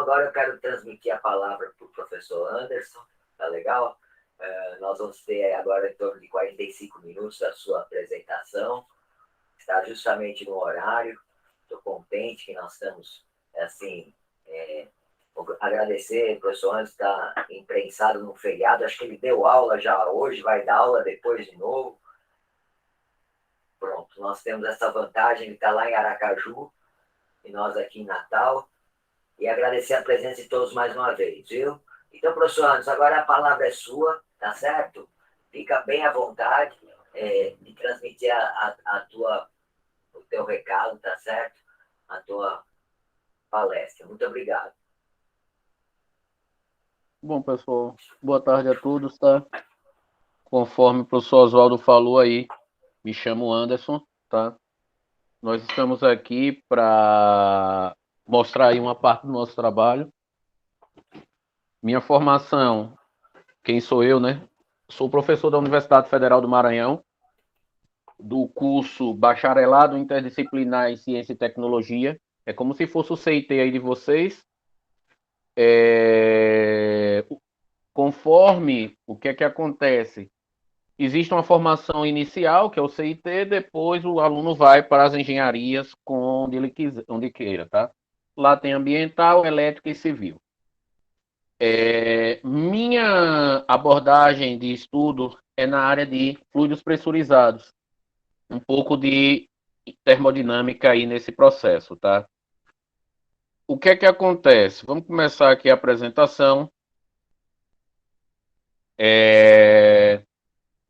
agora eu quero transmitir a palavra para o professor Anderson, tá legal? Nós vamos ter agora em torno de 45 minutos da sua apresentação, está justamente no horário, estou contente que nós estamos, assim, agradecer, o professor Anderson está imprensado no feriado, acho que ele deu aula já hoje, vai dar aula depois de novo. Pronto, nós temos essa vantagem, ele está lá em Aracaju, e nós aqui em Natal, e agradecer a presença de todos mais uma vez, viu? Então, professor Anderson, agora a palavra é sua, tá certo? Fica bem à vontade de transmitir o teu recado, tá certo? A tua palestra. Muito obrigado. Bom, pessoal, boa tarde a todos, tá? Conforme o professor Oswaldo falou aí, me chamo Anderson, tá? Nós estamos aqui para mostrar aí uma parte do nosso trabalho. Minha formação, quem sou eu, né? Sou professor da Universidade Federal do Maranhão, do curso Bacharelado Interdisciplinar em Ciência e Tecnologia. É como se fosse o CIT aí de vocês. Conforme o que é que acontece? Existe uma formação inicial, que é o CIT, depois o aluno vai para as engenharias onde queira, tá? Lá tem ambiental, elétrica e civil. Minha abordagem de estudo é na área de fluidos pressurizados. Um pouco de termodinâmica aí nesse processo, tá? O que é que acontece? Vamos começar aqui a apresentação.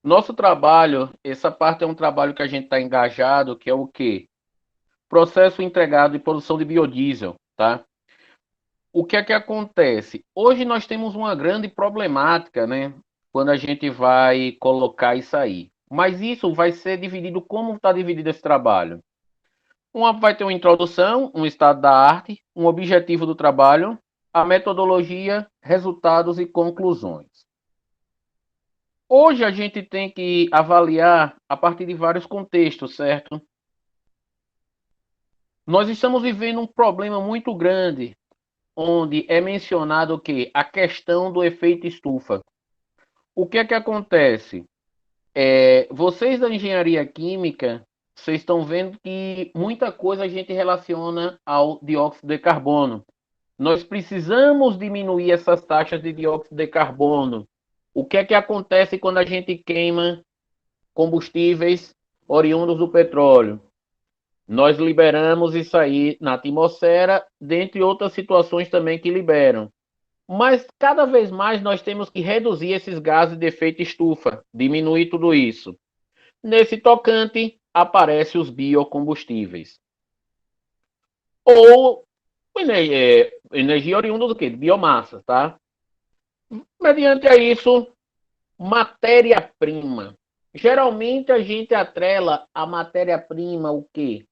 Nosso trabalho, essa parte é um trabalho que a gente está engajado, que é o quê? Processo integrado de produção de biodiesel, tá? O que é que acontece? Hoje nós temos uma grande problemática, né? Quando a gente vai colocar isso aí. Mas isso vai ser dividido, como está dividido esse trabalho? Vai ter uma introdução, um estado da arte, um objetivo do trabalho, a metodologia, resultados e conclusões. Hoje a gente tem que avaliar a partir de vários contextos, certo? Nós estamos vivendo um problema muito grande, onde é mencionado o quê? A questão do efeito estufa. O que é que acontece? Vocês da engenharia química, vocês estão vendo que muita coisa a gente relaciona ao dióxido de carbono. Nós precisamos diminuir essas taxas de dióxido de carbono. O que é que acontece quando a gente queima combustíveis oriundos do petróleo? Nós liberamos isso aí na atmosfera, dentre outras situações também que liberam. Mas cada vez mais nós temos que reduzir esses gases de efeito estufa, diminuir tudo isso. Nesse tocante, aparecem os biocombustíveis. Ou energia oriunda do quê? De biomassa, tá? Mediante a isso, matéria-prima. Geralmente a gente atrela a matéria-prima o quê?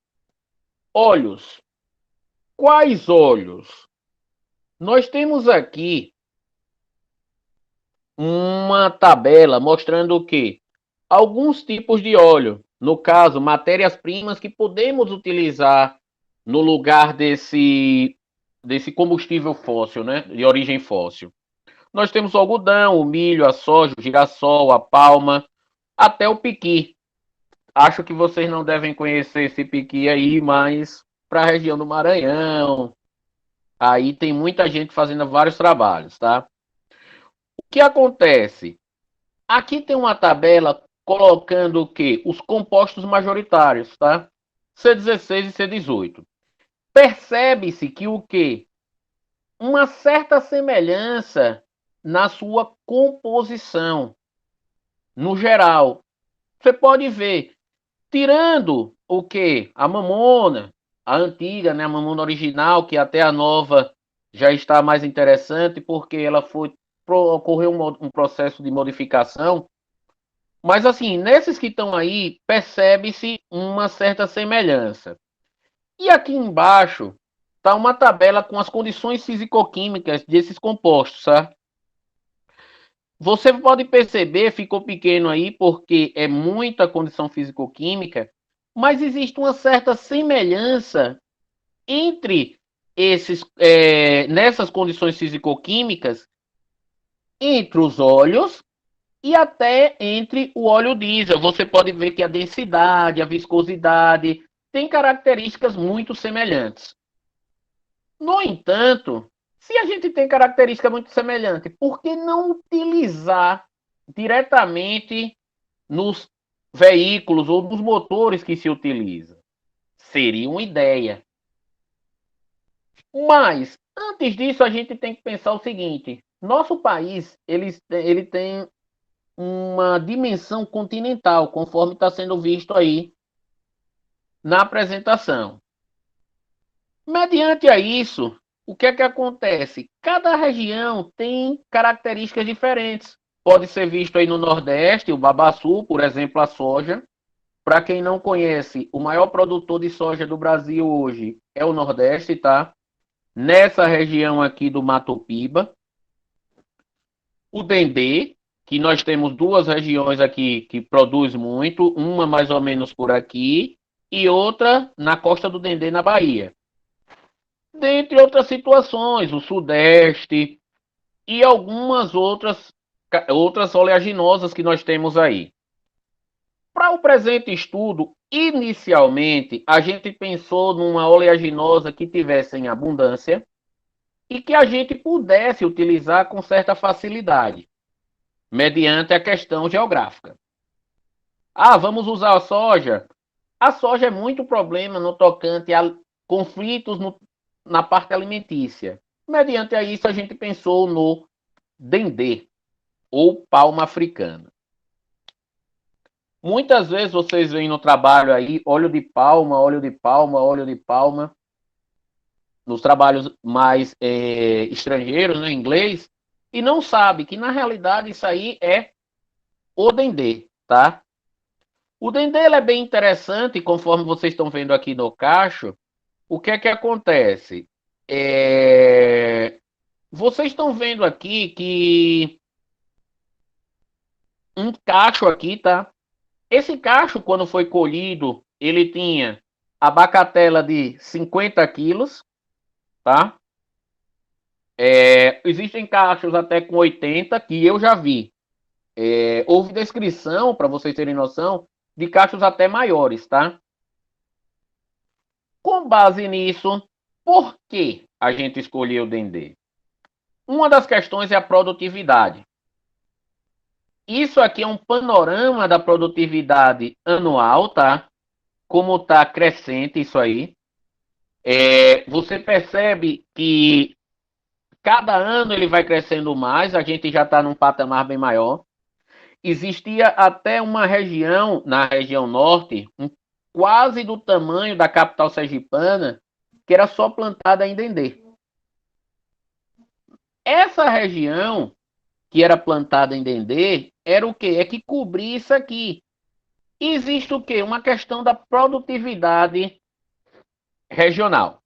Óleos. Quais óleos? Nós temos aqui uma tabela mostrando o quê? Alguns tipos de óleo. No caso, matérias-primas que podemos utilizar no lugar desse combustível fóssil, né? De origem fóssil. Nós temos o algodão, o milho, a soja, o girassol, a palma, até o piqui. Acho que vocês não devem conhecer esse piqui aí, mas para a região do Maranhão, aí tem muita gente fazendo vários trabalhos, tá? O que acontece? Aqui tem uma tabela colocando o quê? Os compostos majoritários, tá? C16 e C18. Percebe-se que o quê? Uma certa semelhança na sua composição, no geral. Você pode ver, tirando o quê? A mamona, a antiga, né? A mamona original, que até a nova já está mais interessante, porque ela ocorreu um processo de modificação. Mas assim, nesses que estão aí, percebe-se uma certa semelhança. E aqui embaixo está uma tabela com as condições físico-químicas desses compostos, tá? Você pode perceber, ficou pequeno aí, porque é muita condição físico-química, mas existe uma certa semelhança entre nessas condições fisicoquímicas entre os óleos e até entre o óleo diesel. Você pode ver que a densidade, a viscosidade tem características muito semelhantes. No entanto, se a gente tem característica muito semelhante, por que não utilizar diretamente nos veículos ou nos motores que se utilizam? Seria uma ideia. Mas, antes disso, a gente tem que pensar o seguinte: nosso país ele tem uma dimensão continental, conforme está sendo visto aí na apresentação. Mediante a isso, o que é que acontece? Cada região tem características diferentes. Pode ser visto aí no Nordeste, o babaçu, por exemplo, a soja. Para quem não conhece, o maior produtor de soja do Brasil hoje é o Nordeste, tá? Nessa região aqui do Mato Piba. O dendê, que nós temos duas regiões aqui que produz muito, uma mais ou menos por aqui e outra na Costa do Dendê, na Bahia. Dentre outras situações, o Sudeste e algumas outras oleaginosas que nós temos aí. Para o presente estudo, inicialmente, a gente pensou numa oleaginosa que tivesse em abundância e que a gente pudesse utilizar com certa facilidade, mediante a questão geográfica. Ah, vamos usar a soja? A soja é muito problema no tocante a conflitos na parte alimentícia. Mediante a isso, a gente pensou no dendê, ou palma africana. Muitas vezes vocês veem no trabalho aí óleo de palma, óleo de palma, óleo de palma, nos trabalhos mais estrangeiros, né, em inglês, e não sabe que na realidade isso aí é o dendê, tá? O dendê é bem interessante, conforme vocês estão vendo aqui no cacho. O que é que acontece? Vocês estão vendo aqui que um cacho aqui, tá? Esse cacho, quando foi colhido, ele tinha a bacatela de 50 quilos, tá? Existem cachos até com 80, que eu já vi. Houve descrição, para vocês terem noção, de cachos até maiores, tá? Com base nisso, por que a gente escolheu o dendê? Uma das questões é a produtividade. Isso aqui é um panorama da produtividade anual, tá? Como está crescente isso aí. Você percebe que cada ano ele vai crescendo mais, a gente já está num patamar bem maior. Existia até uma região, na região norte, quase do tamanho da capital sergipana, que era só plantada em dendê. Essa região que era plantada em dendê era o quê? É que cobria isso aqui. Existe o quê? Uma questão da produtividade regional.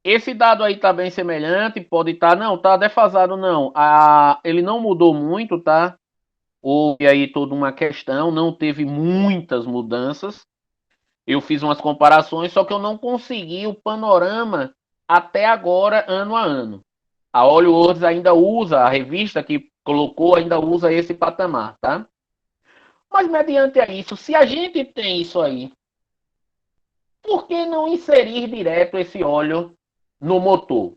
Esse dado aí está bem semelhante, pode estar, não, está defasado não. Ele não mudou muito, tá? Houve aí toda uma questão, não teve muitas mudanças. Eu fiz umas comparações, só que eu não consegui o panorama até agora, ano a ano. A Olho Words ainda usa, a revista que colocou ainda usa esse patamar, tá? Mas mediante isso, se a gente tem isso aí, por que não inserir direto esse óleo no motor?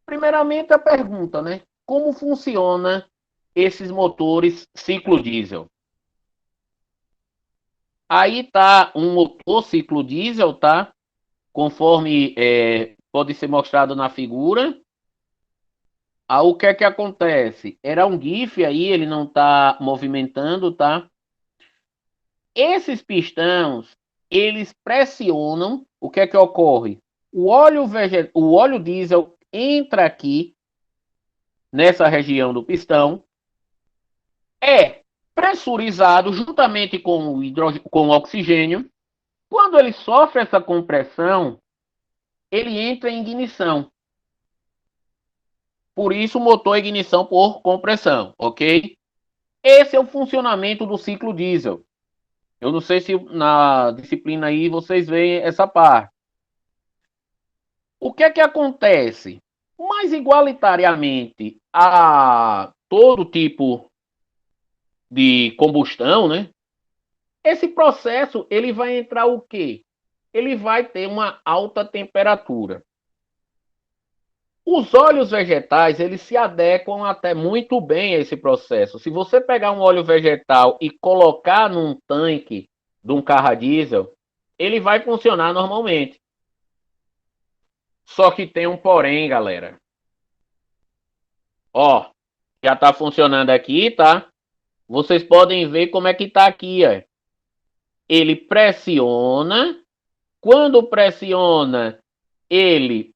Primeiramente a pergunta, né? Como funciona esses motores ciclo diesel? Aí tá um motor ciclo diesel, tá? Conforme pode ser mostrado na figura. O que é que acontece? Era um GIF aí, ele não tá movimentando, tá? Esses pistões, eles pressionam. O que é que ocorre? O óleo diesel entra aqui nessa região do pistão, é pressurizado juntamente com com o oxigênio. Quando ele sofre essa compressão, ele entra em ignição. Por isso, o motor é ignição por compressão, ok? Esse é o funcionamento do ciclo diesel. Eu não sei se na disciplina aí vocês veem essa parte. O que é que acontece? Mais igualitariamente a todo tipo de combustão, né? Esse processo ele vai entrar o quê? Ele vai ter uma alta temperatura. Os óleos vegetais, eles se adequam até muito bem a esse processo. Se você pegar um óleo vegetal e colocar num tanque de um carro a diesel, ele vai funcionar normalmente. Só que tem um porém, galera. Ó, já está funcionando aqui, tá? Vocês podem ver como é que está aqui, ó. Ele pressiona. Quando pressiona, ele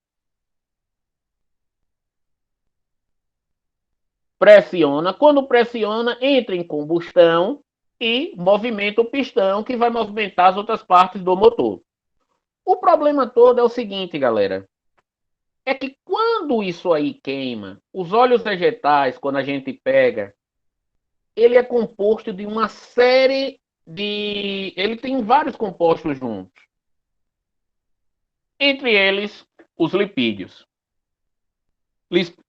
pressiona. Quando pressiona, entra em combustão e movimenta o pistão, que vai movimentar as outras partes do motor. O problema todo é o seguinte, galera. É que quando isso aí queima, os óleos vegetais, quando a gente pega, ele é composto de uma série de. Ele tem vários compostos juntos. Entre eles, os lipídios.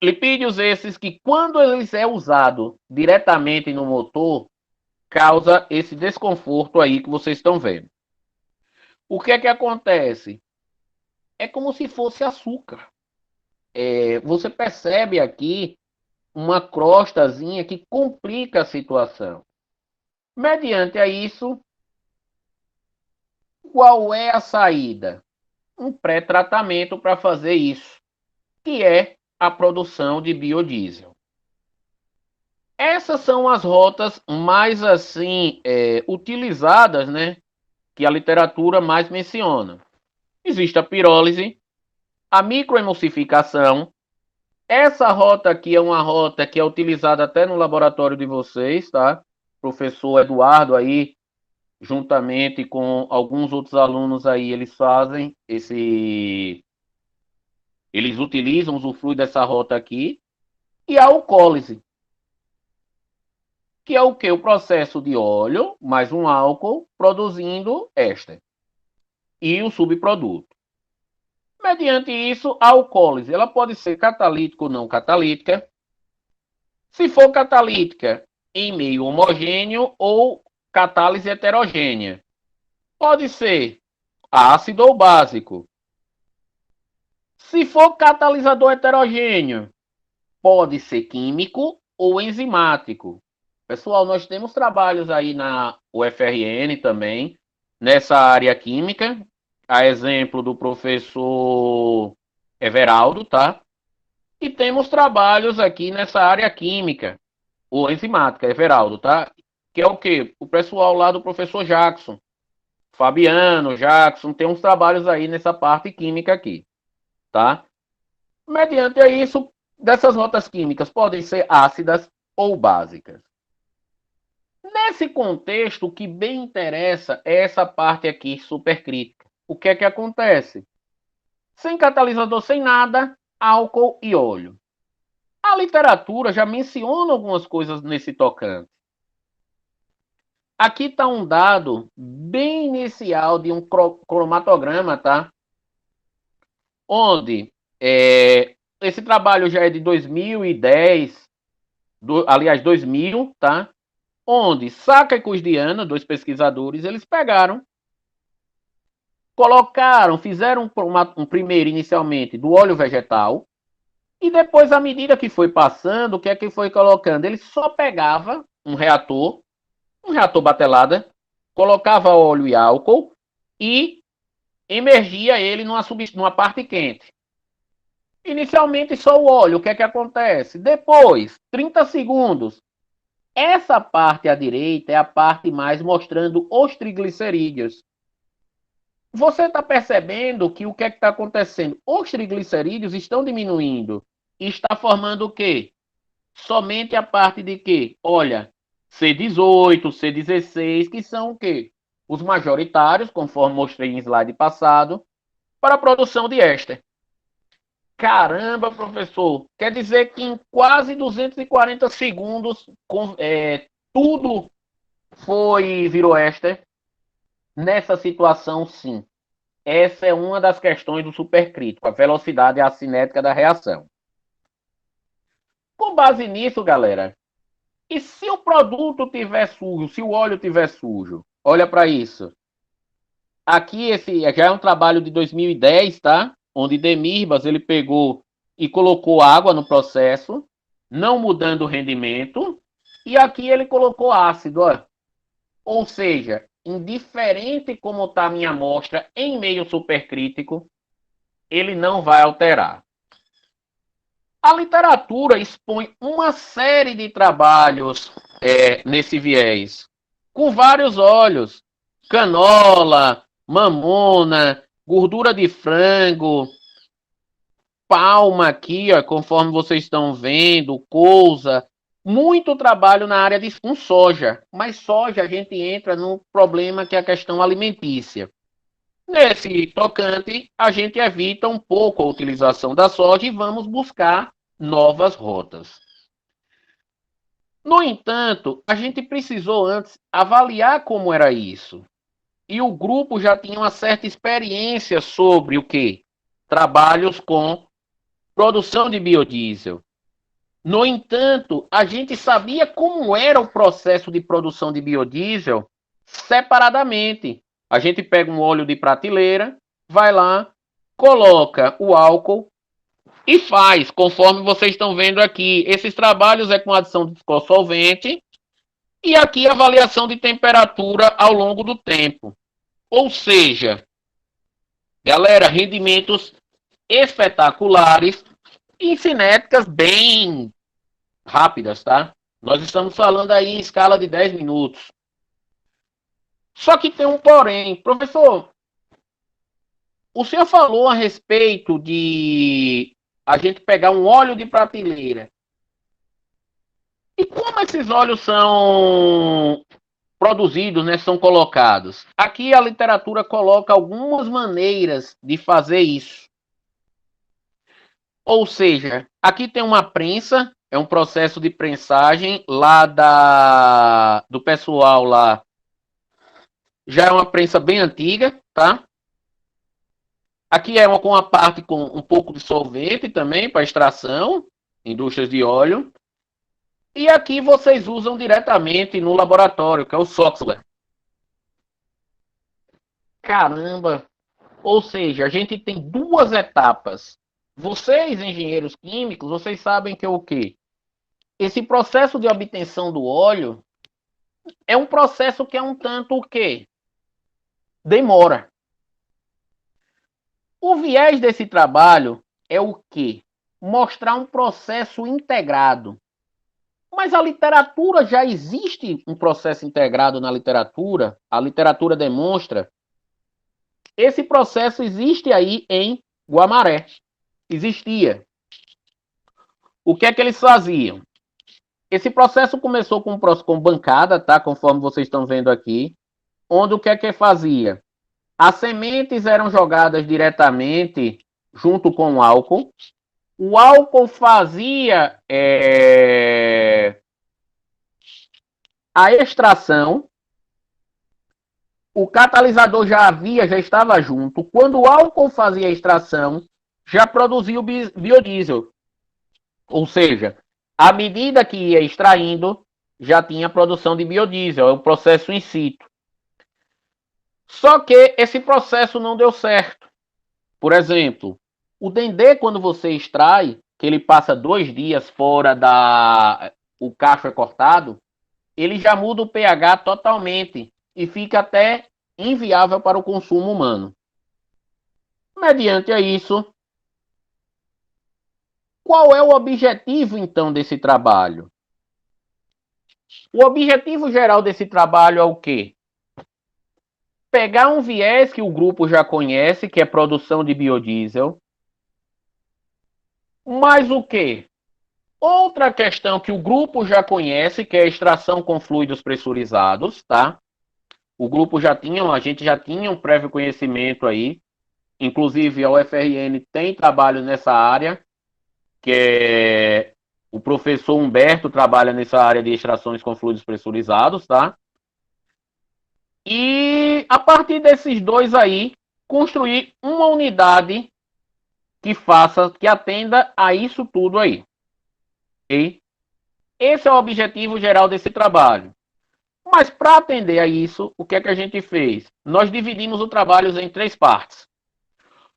Lipídios esses que, quando eles é usado diretamente no motor, causa esse desconforto aí que vocês estão vendo. O que é que acontece? É como se fosse açúcar. Você percebe aqui uma crostazinha que complica a situação. Mediante a isso, qual é a saída? Um pré-tratamento para fazer isso, que é a produção de biodiesel. Essas são as rotas mais assim utilizadas, né? Que a literatura mais menciona. Existe a pirólise, a microemulsificação. Essa rota aqui é uma rota que é utilizada até no laboratório de vocês, tá? Professor Eduardo aí, juntamente com alguns outros alunos aí, eles fazem eles utilizam, usufruem dessa rota aqui. E a alcoólise, que é o que? O processo de óleo mais um álcool produzindo éster e o subproduto. Mediante isso, a alcoólise ela pode ser catalítica ou não catalítica. Se for catalítica, em meio homogêneo ou catálise heterogênea. Pode ser ácido ou básico. Se for catalisador heterogêneo, pode ser químico ou enzimático. Pessoal, nós temos trabalhos aí na UFRN também, nessa área química, a exemplo do professor Everaldo, tá? E temos trabalhos aqui nessa área química, ou enzimática, Everaldo, tá? Que é o quê? O pessoal lá do professor Jackson, Fabiano, Jackson, tem uns trabalhos aí nessa parte química aqui, tá? Mediante isso, dessas notas químicas podem ser ácidas ou básicas. Nesse contexto, o que bem interessa é essa parte aqui supercrítica. O que é que acontece? Sem catalisador, sem nada, álcool e óleo. A literatura já menciona algumas coisas nesse tocante. Aqui está um dado bem inicial de um cromatograma, tá? Onde esse trabalho já é de 2010, aliás, 2000, tá? Onde Saka e Cusdiana, dois pesquisadores, eles pegaram, colocaram, fizeram um primeiro inicialmente do óleo vegetal, e depois, à medida que foi passando, o que é que foi colocando? Ele só pegava um reator batelada, colocava óleo e álcool e emergia ele numa parte quente. Inicialmente só o óleo, o que é que acontece? Depois, 30 segundos, essa parte à direita é a parte mais mostrando os triglicerídeos. Você está percebendo que o que é que está acontecendo? Os triglicerídeos estão diminuindo. E está formando o quê? Somente a parte de quê? Olha, C18, C16, que são o quê? Os majoritários, conforme mostrei em slide passado, para a produção de éster. Caramba, professor, quer dizer que em quase 240 segundos tudo virou éster? Nessa situação, sim. Essa é uma das questões do supercrítico, a velocidade e a cinética da reação. Com base nisso, galera, e se o produto tiver sujo, se o óleo tiver sujo? Olha para isso. Aqui esse já é um trabalho de 2010, tá? Onde Demirbas ele pegou e colocou água no processo, não mudando o rendimento, e aqui ele colocou ácido, ó. Ou seja, indiferente como está a minha amostra em meio supercrítico, ele não vai alterar. A literatura expõe uma série de trabalhos nesse viés, com vários óleos, canola, mamona, gordura de frango, palma aqui, ó, conforme vocês estão vendo, couza, muito trabalho na área de com soja, mas soja a gente entra num problema que é a questão alimentícia. Nesse tocante, a gente evita um pouco a utilização da soja e vamos buscar novas rotas. No entanto, a gente precisou antes avaliar como era isso. E o grupo já tinha uma certa experiência sobre o quê? Trabalhos com produção de biodiesel. No entanto, a gente sabia como era o processo de produção de biodiesel separadamente. A gente pega um óleo de prateleira, vai lá, coloca o álcool e faz, conforme vocês estão vendo aqui. Esses trabalhos é com adição de dissolvente e aqui avaliação de temperatura ao longo do tempo. Ou seja, galera, rendimentos espetaculares e cinéticas bem rápidas, tá? Nós estamos falando aí em escala de 10 minutos. Só que tem um porém. Professor, o senhor falou a respeito de a gente pegar um óleo de prateleira. E como esses óleos são produzidos, né, são colocados? Aqui a literatura coloca algumas maneiras de fazer isso. Ou seja, aqui tem uma prensa, é um processo de prensagem lá do pessoal lá. Já é uma prensa bem antiga, tá? Aqui é com a parte com um pouco de solvente também para extração, indústrias de óleo. E aqui vocês usam diretamente no laboratório, que é o Soxler. Caramba! Ou seja, a gente tem duas etapas. Vocês, engenheiros químicos, vocês sabem que é o quê? Esse processo de obtenção do óleo é um processo que é um tanto o quê? Demora. O viés desse trabalho é o quê? Mostrar um processo integrado. Mas a literatura já existe um processo integrado na literatura. A literatura demonstra. Esse processo existe aí em Guamaré. Existia. O que é que eles faziam? Esse processo começou com bancada, tá? Conforme vocês estão vendo aqui. Onde o que é que fazia? As sementes eram jogadas diretamente junto com o álcool. O álcool fazia a extração. O catalisador já estava junto. Quando o álcool fazia a extração, já produzia o biodiesel. Ou seja, à medida que ia extraindo, já tinha produção de biodiesel, é o processo in situ. Só que esse processo não deu certo. Por exemplo, o dendê, quando você extrai, que ele passa 2 dias fora o cacho é cortado, ele já muda o pH totalmente e fica até inviável para o consumo humano. Mediante a isso, qual é o objetivo, então, desse trabalho? O objetivo geral desse trabalho é o quê? Pegar um viés que o grupo já conhece, que é produção de biodiesel, mas o quê? Outra questão que o grupo já conhece, que é a extração com fluidos pressurizados, tá? O grupo a gente já tinha um prévio conhecimento aí, inclusive a UFRN tem trabalho nessa área, que é o professor Humberto trabalha nessa área de extrações com fluidos pressurizados, tá? E a partir desses dois aí, construir uma unidade que atenda a isso tudo aí. Okay? Esse é o objetivo geral desse trabalho. Mas para atender a isso, o que é que a gente fez? Nós dividimos o trabalho em 3 partes.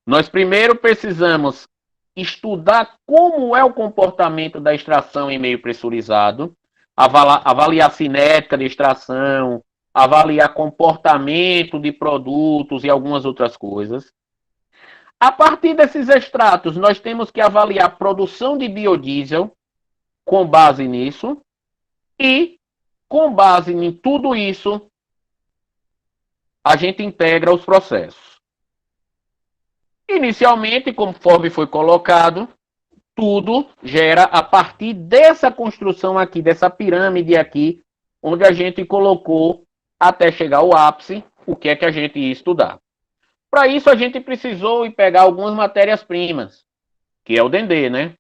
Nós primeiro precisamos estudar como é o comportamento da extração em meio pressurizado, avaliar a cinética de extração, avaliar comportamento de produtos e algumas outras coisas. A partir desses extratos, nós temos que avaliar a produção de biodiesel com base nisso e, com base em tudo isso, a gente integra os processos. Inicialmente, conforme foi colocado, tudo gera a partir dessa construção aqui, dessa pirâmide aqui, onde a gente colocou até chegar ao ápice, o que é que a gente ia estudar. Para isso, a gente precisou ir pegar algumas matérias-primas, que é o Dendê, né?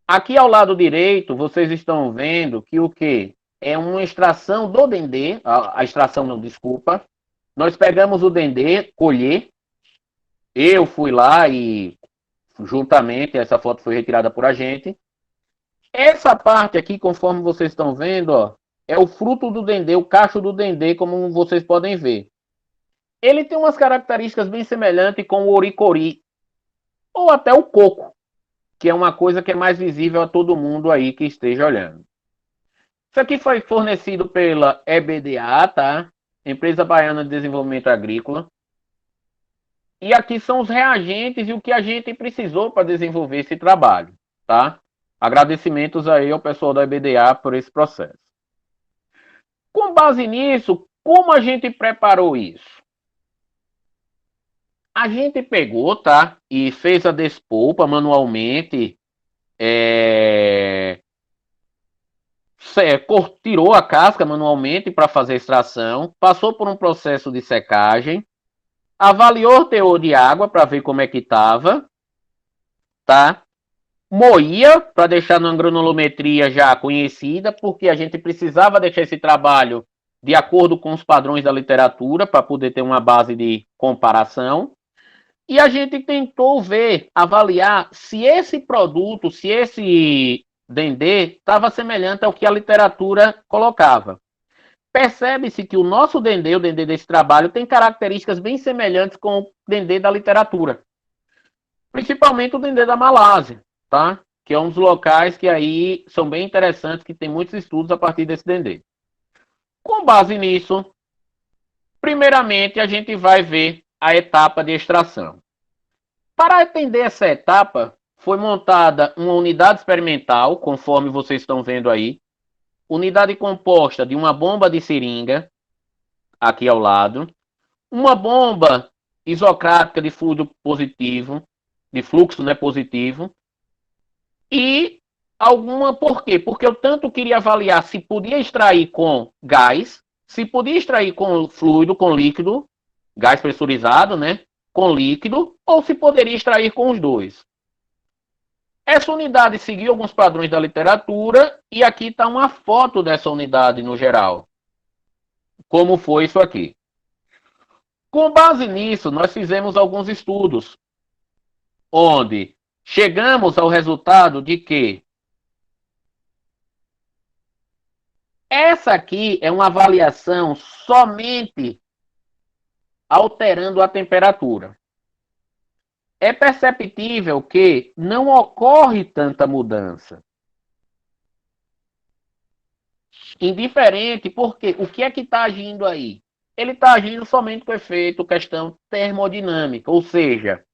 Aqui ao lado direito, vocês estão vendo que o quê? É uma extração do Dendê, a extração não, desculpa. Nós pegamos o Dendê, colher, eu fui lá e juntamente, essa foto foi retirada por a gente. Essa parte aqui, conforme vocês estão vendo, ó, é o fruto do Dendê, o cacho do Dendê, como vocês podem ver. Ele tem umas características bem semelhantes com o oricori, ou até o coco, que é uma coisa que é mais visível a todo mundo aí que esteja olhando. Isso aqui foi fornecido pela EBDA, tá? Empresa Baiana de Desenvolvimento Agrícola. E aqui são os reagentes e o que a gente precisou para desenvolver esse trabalho, tá? Agradecimentos aí ao pessoal da EBDA por esse processo. Com base nisso, como a gente preparou isso? A gente pegou, tá? E fez a despolpa manualmente. Tirou a casca manualmente para fazer a extração. Passou por um processo de secagem. Avaliou o teor de água para ver como é que estava. Tá? Moía para deixar numa granulometria já conhecida, porque a gente precisava deixar esse trabalho de acordo com os padrões da literatura para poder ter uma base de comparação. E a gente tentou ver, avaliar se esse produto, se esse Dendê estava semelhante ao que a literatura colocava. Percebe-se que o nosso Dendê, o Dendê desse trabalho, tem características bem semelhantes com o Dendê da literatura. Principalmente o Dendê da Malásia, tá? Que é um dos locais que aí são bem interessantes, que tem muitos estudos a partir desse Dendê. Com base nisso, primeiramente a gente vai ver a etapa de extração. Para atender essa etapa, foi montada uma unidade experimental, conforme vocês estão vendo aí, unidade composta de uma bomba de seringa, aqui ao lado, uma bomba isocrática de fluido positivo, de fluxo, né, positivo, e alguma, por quê? Porque eu tanto queria avaliar se podia extrair com gás, se podia extrair com fluido, com líquido, gás pressurizado, né, com líquido, ou se poderia extrair com os dois. Essa unidade seguiu alguns padrões da literatura, e aqui está uma foto dessa unidade no geral. Como foi isso aqui. Com base nisso, nós fizemos alguns estudos, onde chegamos ao resultado de que essa aqui é uma avaliação somente alterando a temperatura. É perceptível que não ocorre tanta mudança. Indiferente, porque o que é que está agindo aí? Ele está agindo somente com efeito questão termodinâmica, ou seja,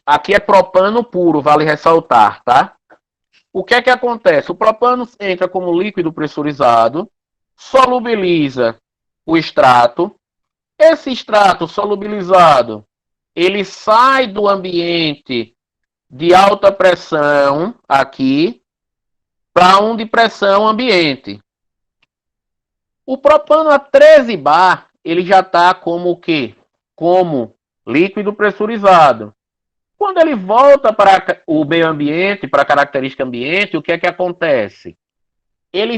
aqui é propano puro, vale ressaltar, tá? O que é que acontece? O propano entra como líquido pressurizado, solubiliza o extrato. Esse extrato solubilizado, ele sai do ambiente de alta pressão, aqui, para um de pressão ambiente. O propano a 13 bar, ele já está como o quê? Como líquido pressurizado. Quando ele volta para o meio ambiente, para a característica ambiente, o que é que acontece? Ele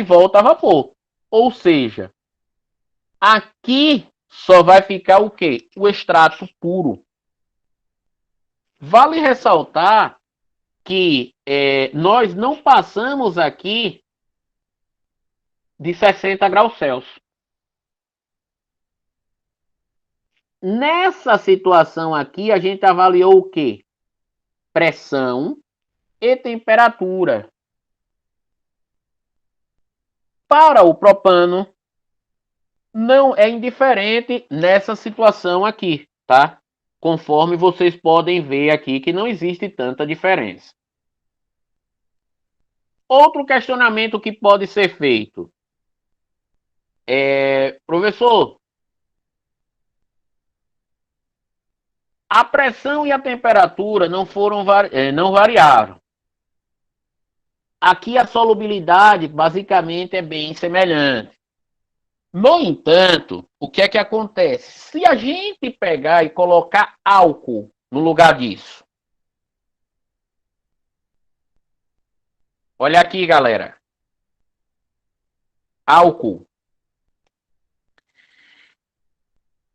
volta a vapor. Ou seja, Aqui só vai ficar o quê? O extrato puro. Vale ressaltar que nós não passamos aqui de 60 graus Celsius. Nessa situação aqui, a gente avaliou o quê? Pressão e temperatura. Para o propano, não é indiferente nessa situação aqui, tá? Conforme vocês podem ver aqui que não existe tanta diferença. Outro questionamento que pode ser feito professor, a pressão e a temperatura não variaram. Aqui a solubilidade basicamente é bem semelhante. No entanto, o que é que acontece? Se a gente pegar e colocar álcool no lugar disso. Olha aqui, galera. Álcool.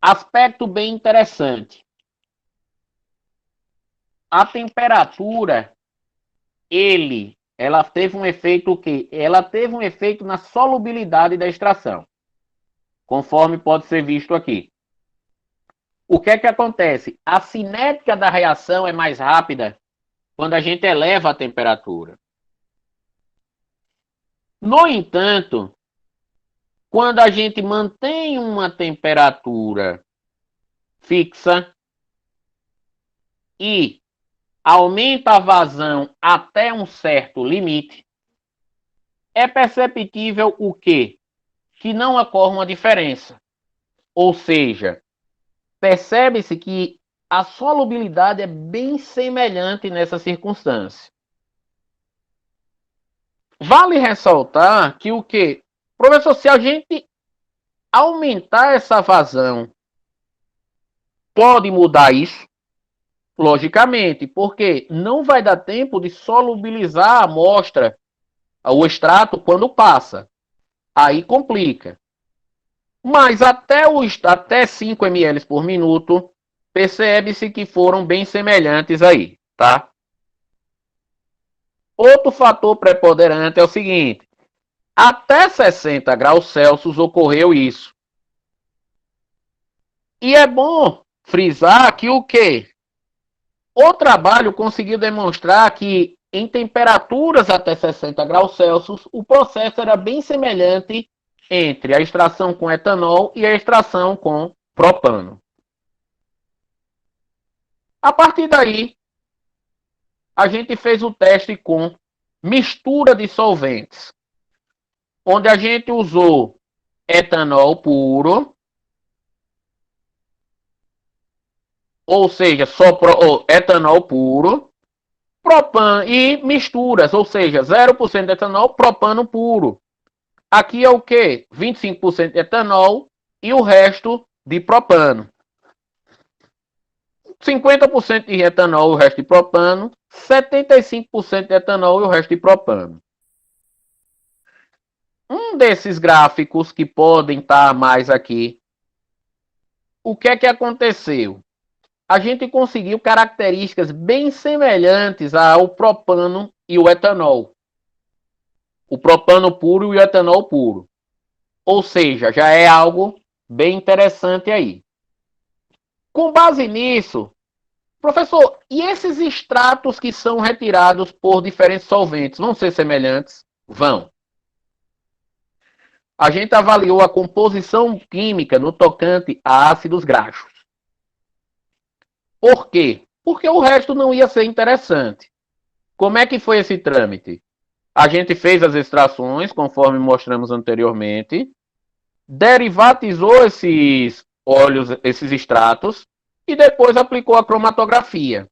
Aspecto bem interessante. A temperatura, ela teve um efeito o quê? Ela teve um efeito na solubilidade da extração, conforme pode ser visto aqui. O que é que acontece? A cinética da reação é mais rápida quando a gente eleva a temperatura. No entanto, quando a gente mantém uma temperatura fixa e aumenta a vazão até um certo limite, é perceptível o quê? Que não ocorre uma diferença. Ou seja, percebe-se que a solubilidade é bem semelhante nessa circunstância. Vale ressaltar que o quê? Professor, se a gente aumentar essa vazão, pode mudar isso? Logicamente, porque não vai dar tempo de solubilizar a amostra, o extrato, quando passa. Aí complica. Mas até 5 ml por minuto, percebe-se que foram bem semelhantes aí, tá? Outro fator preponderante é o seguinte: até 60 graus Celsius ocorreu isso. E é bom frisar que o quê? O trabalho conseguiu demonstrar que em temperaturas até 60 graus Celsius, o processo era bem semelhante entre a extração com etanol e a extração com propano. A partir daí, a gente fez o teste com mistura de solventes, onde a gente usou etanol puro, ou seja, etanol puro, propano e misturas, ou seja, 0% de etanol, propano puro. Aqui é o que? 25% de etanol e o resto de propano. 50% de etanol e o resto de propano, 75% de etanol e o resto de propano. Um desses gráficos que podem estar mais aqui, o que é que aconteceu? A gente conseguiu características bem semelhantes ao propano e o etanol. O propano puro e o etanol puro. Ou seja, já é algo bem interessante aí. Com base nisso, professor, e esses extratos que são retirados por diferentes solventes vão ser semelhantes? Vão. A gente avaliou a composição química no tocante a ácidos graxos. Por quê? Porque o resto não ia ser interessante. Como é que foi esse trâmite? A gente fez as extrações, conforme mostramos anteriormente, derivatizou esses óleos, esses extratos, e depois aplicou a cromatografia.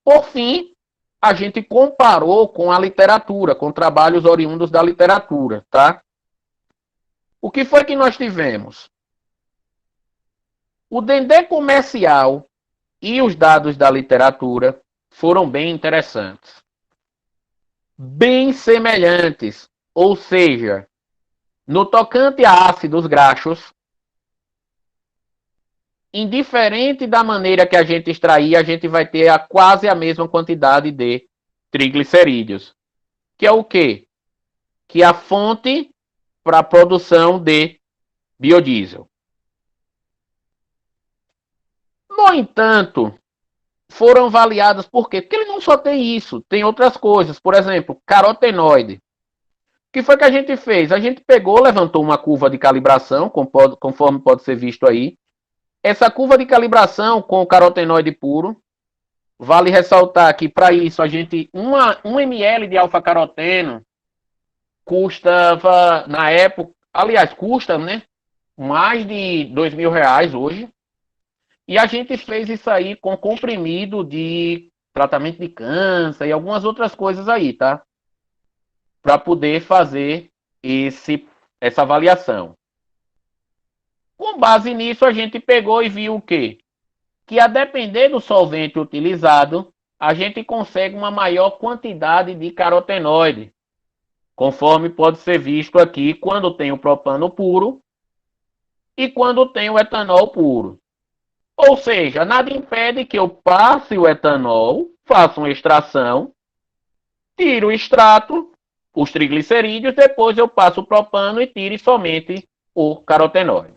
Por fim, a gente comparou com a literatura, com trabalhos oriundos da literatura, tá? O que foi que nós tivemos? O Dendê comercial e os dados da literatura foram bem interessantes. Bem semelhantes, ou seja, no tocante a ácidos graxos, indiferente da maneira que a gente extrair, a gente vai ter quase a mesma quantidade de triglicerídeos. Que é o quê? Que é a fonte para a produção de biodiesel. No entanto, foram avaliadas por quê? Porque ele não só tem isso, tem outras coisas. Por exemplo, carotenoide. O que foi que a gente fez? A gente pegou, levantou uma curva de calibração, conforme pode ser visto aí. Essa curva de calibração com o carotenoide puro, vale ressaltar que para isso a gente, 1 ml de alfa-caroteno custava, na época, aliás, custa, né? Mais de R$ 2.000 hoje. E a gente fez isso aí com comprimido de tratamento de câncer e algumas outras coisas aí, tá? Para poder fazer essa avaliação. Com base nisso, a gente pegou e viu o quê? Que a depender do solvente utilizado, a gente consegue uma maior quantidade de carotenoide, conforme pode ser visto aqui quando tem o propano puro e quando tem o etanol puro. Ou seja, nada impede que eu passe o etanol, faça uma extração, tire o extrato, os triglicerídeos, depois eu passo o propano e tire somente o carotenoide.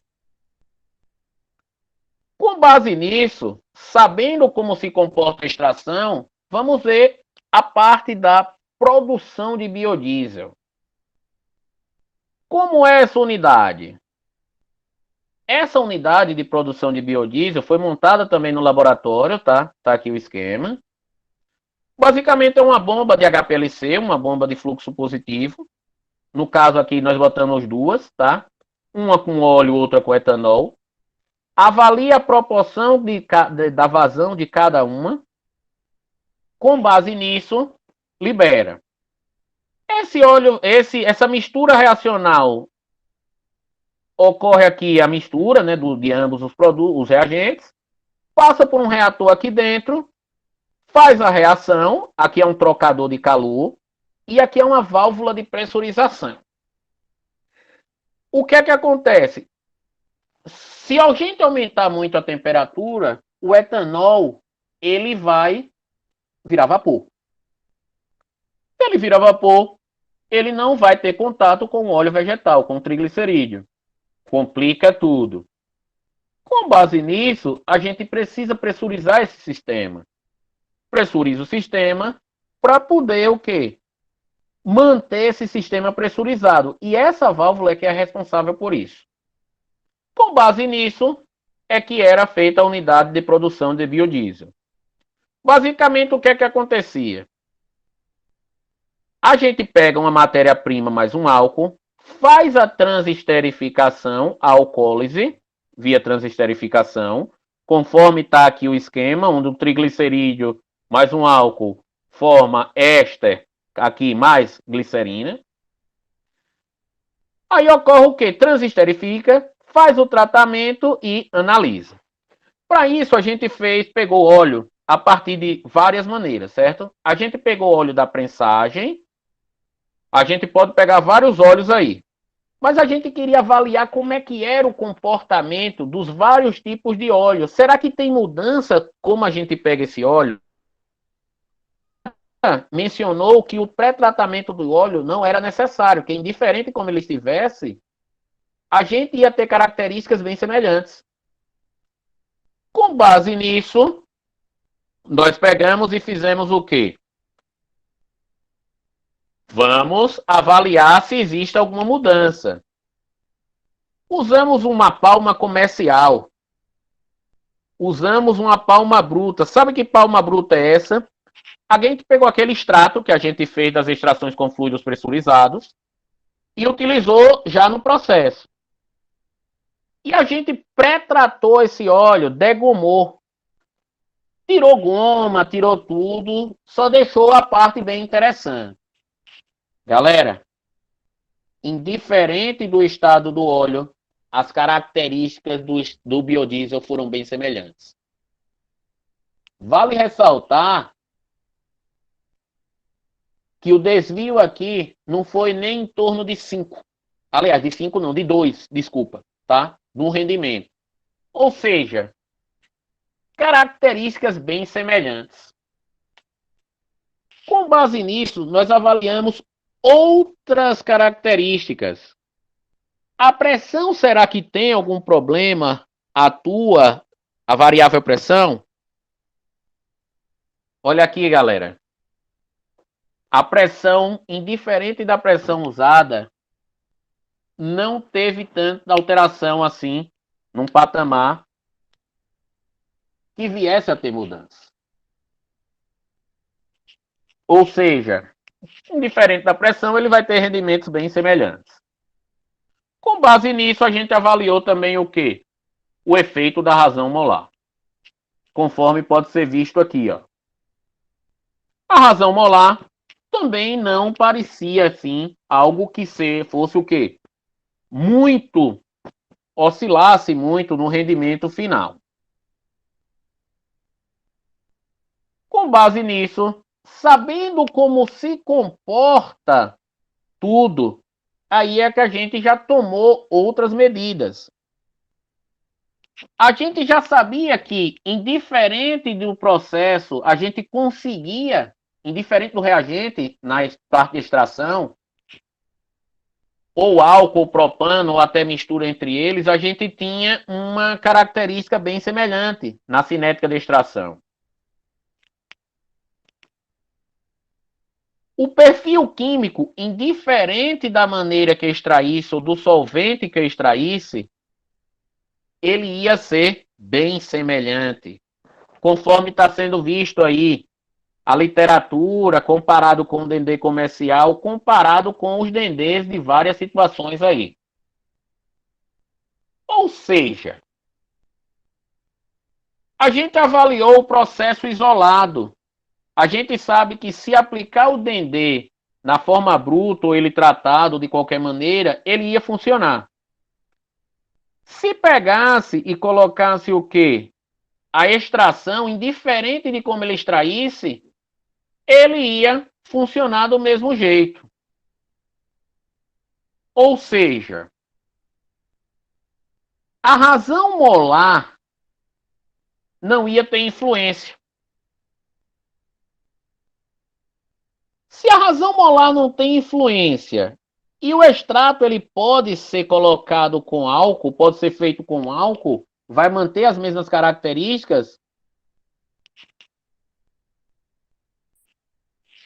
Com base nisso, sabendo como se comporta a extração, vamos ver a parte da produção de biodiesel. Como é essa unidade? Essa unidade de produção de biodiesel foi montada também no laboratório, tá? Tá aqui o esquema. Basicamente é uma bomba de HPLC, uma bomba de fluxo positivo. No caso aqui nós botamos duas, tá? Uma com óleo, outra com etanol. Avalia a proporção da vazão de cada uma. Com base nisso, libera. Esse óleo, essa mistura reacional, ocorre aqui a mistura, né, de ambos os produtos, os reagentes, passa por um reator aqui dentro, faz a reação, aqui é um trocador de calor, e aqui é uma válvula de pressurização. O que é que acontece? Se a gente aumentar muito a temperatura, o etanol, ele vai virar vapor. Se ele vira vapor, ele não vai ter contato com o óleo vegetal, com o triglicerídeo. Complica tudo. Com base nisso, a gente precisa pressurizar esse sistema. Pressuriza o sistema para poder o quê? Manter esse sistema pressurizado. E essa válvula é que é responsável por isso. Com base nisso, é que era feita a unidade de produção de biodiesel. Basicamente, o que é que acontecia? A gente pega uma matéria-prima mais um álcool, faz a transesterificação, a alcoólise, via transesterificação, conforme está aqui o esquema, onde o triglicerídeo mais um álcool forma éster, aqui mais glicerina. Aí ocorre o quê? Transesterifica, faz o tratamento e analisa. Para isso, a gente pegou óleo a partir de várias maneiras, certo? A gente pegou óleo da prensagem, a gente pode pegar vários óleos aí. Mas a gente queria avaliar como é que era o comportamento dos vários tipos de óleo. Será que tem mudança como a gente pega esse óleo? Mencionou que o pré-tratamento do óleo não era necessário, que indiferente como ele estivesse, a gente ia ter características bem semelhantes. Com base nisso, nós pegamos e fizemos o quê? Vamos avaliar se existe alguma mudança. Usamos uma palma comercial. Usamos uma palma bruta. Sabe que palma bruta é essa? A gente pegou aquele extrato que a gente fez das extrações com fluidos pressurizados e utilizou já no processo. E a gente pré-tratou esse óleo, degomou. Tirou goma, tirou tudo, só deixou a parte bem interessante. Galera, indiferente do estado do óleo, as características do biodiesel foram bem semelhantes. Vale ressaltar que o desvio aqui não foi nem em torno de 5. Aliás, de 5 não, de 2, desculpa, tá? No rendimento. Ou seja, características bem semelhantes. Com base nisso, nós avaliamos outras características. A pressão, será que tem algum problema? Atua a variável pressão? Olha aqui, galera. A pressão, indiferente da pressão usada, não teve tanta alteração assim, num patamar que viesse a ter mudança. Ou seja, indiferente da pressão, ele vai ter rendimentos bem semelhantes. Com base nisso, a gente avaliou também o quê? O efeito da razão molar. Conforme pode ser visto aqui, ó. A razão molar também não parecia, assim, algo que fosse o quê? Muito, oscilasse muito no rendimento final. Com base nisso, sabendo como se comporta tudo, aí é que a gente já tomou outras medidas. A gente já sabia que, indiferente do processo, a gente conseguia, indiferente do reagente, na parte de extração, ou álcool, propano, ou até mistura entre eles, a gente tinha uma característica bem semelhante na cinética de extração. O perfil químico, indiferente da maneira que extraísse ou do solvente que extraísse, ele ia ser bem semelhante. Conforme está sendo visto aí, a literatura, comparado com o Dendê comercial, comparado com os Dendês de várias situações aí. Ou seja, a gente avaliou o processo isolado. A gente sabe que se aplicar o Dendê na forma bruta ou ele tratado de qualquer maneira, ele ia funcionar. Se pegasse e colocasse o quê? A extração, indiferente de como ele extraísse, ele ia funcionar do mesmo jeito. Ou seja, a razão molar não ia ter influência. Se a razão molar não tem influência e o extrato ele pode ser colocado com álcool, pode ser feito com álcool, vai manter as mesmas características,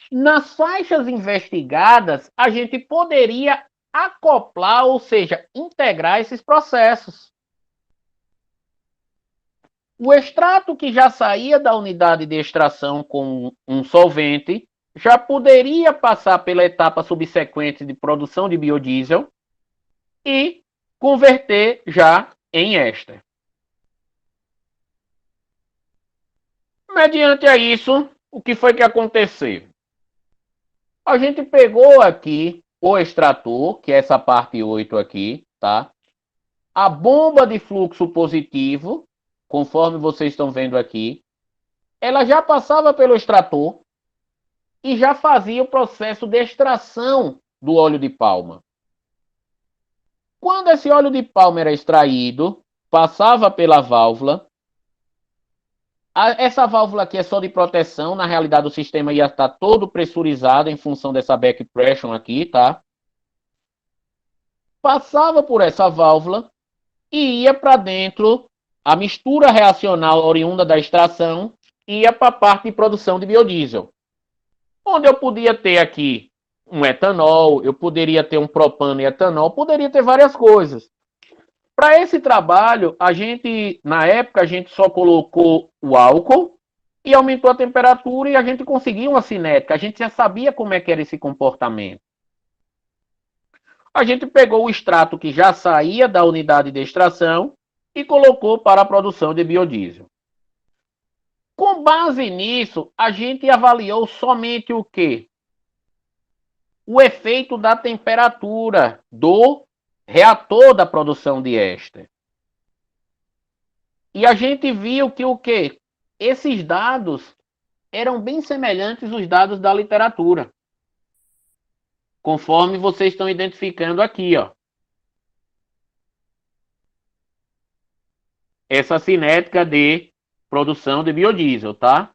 nas faixas investigadas, a gente poderia acoplar, ou seja, integrar esses processos. O extrato que já saía da unidade de extração com um solvente já poderia passar pela etapa subsequente de produção de biodiesel e converter já em éster. Mediante a isso, o que foi que aconteceu? A gente pegou aqui o extrator, que é essa parte 8 aqui, tá? A bomba de fluxo positivo, conforme vocês estão vendo aqui, ela já passava pelo extrator e já fazia o processo de extração do óleo de palma. Quando esse óleo de palma era extraído, passava pela válvula. Essa válvula aqui é só de proteção, na realidade o sistema ia estar todo pressurizado em função dessa back pressure aqui, tá? Passava por essa válvula e ia para dentro, a mistura reacional oriunda da extração ia para a parte de produção de biodiesel. Onde eu podia ter aqui um etanol, eu poderia ter um propano e etanol, poderia ter várias coisas. Para esse trabalho, na época, a gente só colocou o álcool e aumentou a temperatura e a gente conseguiu uma cinética. A gente já sabia como é que era esse comportamento. A gente pegou o extrato que já saía da unidade de extração e colocou para a produção de biodiesel. Com base nisso, a gente avaliou somente o quê? O efeito da temperatura do reator da produção de éster. E a gente viu que o quê? Esses dados eram bem semelhantes aos dados da literatura. Conforme vocês estão identificando aqui, ó. Essa cinética de produção de biodiesel, tá?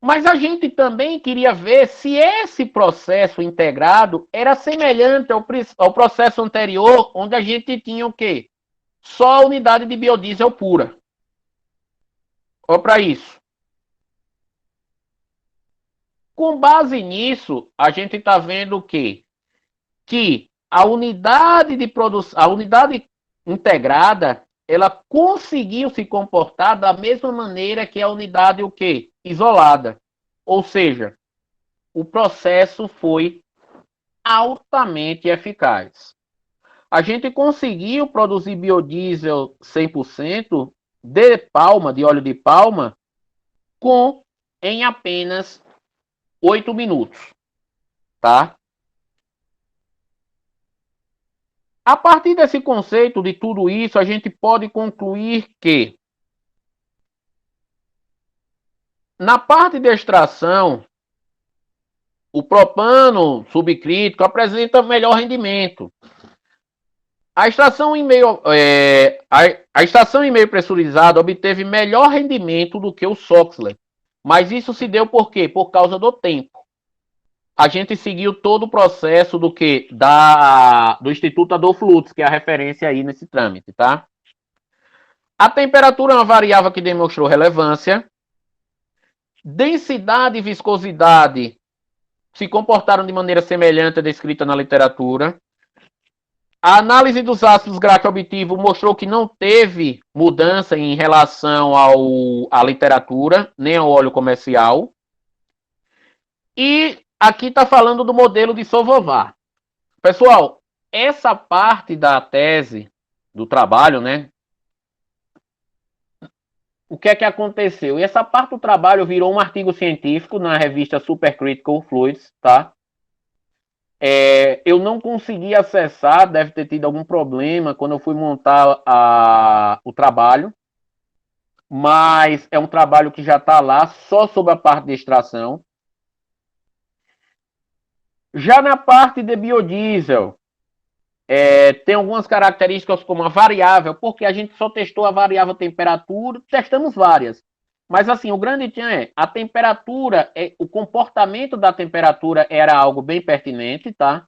Mas a gente também queria ver se esse processo integrado era semelhante ao processo anterior, onde a gente tinha o quê? Só a unidade de biodiesel pura. Olha para isso. Com base nisso, a gente está vendo o quê? Que a unidade de produção, a unidade integrada, ela conseguiu se comportar da mesma maneira que a unidade o quê? Isolada. Ou seja, o processo foi altamente eficaz. A gente conseguiu produzir biodiesel 100% de palma, de óleo de palma, em apenas 8 minutos, tá? A partir desse conceito de tudo isso, a gente pode concluir que na parte de extração, o propano subcrítico apresenta melhor rendimento. A extração em meio, a extração em meio pressurizado obteve melhor rendimento do que o Soxhlet. Mas isso se deu por quê? Por causa do tempo. A gente seguiu todo o processo do Instituto Adolfo Lutz, que é a referência aí nesse trâmite, tá? A temperatura é uma variável que demonstrou relevância. Densidade e viscosidade se comportaram de maneira semelhante à descrita na literatura. A análise dos ácidos graxos obtidos mostrou que não teve mudança em relação à literatura, nem ao óleo comercial. E aqui está falando do modelo de Saint-Sauveur. Pessoal, essa parte da tese, do trabalho, né? O que é que aconteceu? E essa parte do trabalho virou um artigo científico na revista Supercritical Fluids, tá? Eu não consegui acessar, deve ter tido algum problema quando eu fui montar o trabalho, mas é um trabalho que já está lá, só sobre a parte de extração. Já na parte de biodiesel, tem algumas características como a variável, porque a gente só testou a variável temperatura, testamos várias. Mas assim, o grande tchan a temperatura, o comportamento da temperatura era algo bem pertinente, tá?